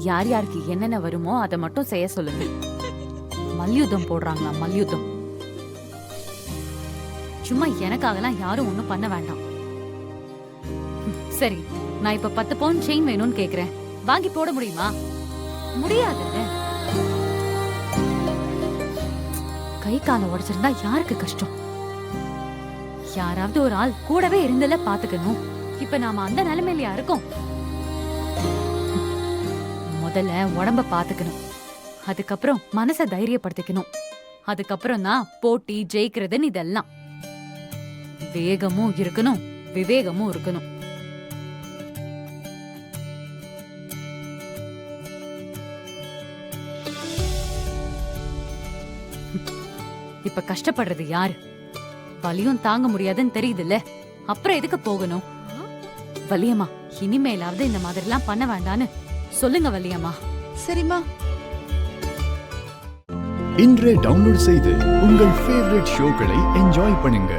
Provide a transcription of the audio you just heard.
யார் யாருக்கு என்னென்ன வருமோ அதை மட்டும் செய்ய சொல்லுங்க. மல்யுத்தம் போடுறாங்களா? மல்யுத்தம். சும்மா எனக்காகலாம் யாரும் ஒண்ணும் பண்ண வேண்டாம். சரி, நான் இப்ப 10 பவுன் செயின் வேணும்னு கேக்குறேன். வாங்கி போட முடியுமா? முடியாது. கை காலை உடைச்சிருந்தா யாருக்கு கஷ்டம்? யாராவது ஒரு ஆள் கூடவே இருந்தல பாத்துக்கணும். இப்ப நாம அந்த நிலைமையிலயா இருக்கோம்? முதல்ல உடம்ப பாத்துக்கணும், அதுக்கப்புறம் மனச தைரியப்படுத்திக்கணும், அதுக்கப்புறம் தான் போட்டி ஜெயிக்கிறதுன்னு. இதெல்லாம் வேகமும் இருக்கணும், விவேகமும் இருக்கணும். இப்ப கஷ்டப்படுறது யாரு? வலியும் தாங்க முடியாதுன்னு தெரியுதுல்ல, அப்புறம் எதுக்கு போகணும்? வலியம்மா, இனிமேலாவது இந்த மாதிரி எல்லாம் பண்ண வேண்டான்னு சொல்லுங்க வலியம்மா. சரிம்மா. இன்றே டவுன்லோட் செய்து உங்கள் ஃபேவரட் ஷோக்களை என்ஜாய் பண்ணுங்க.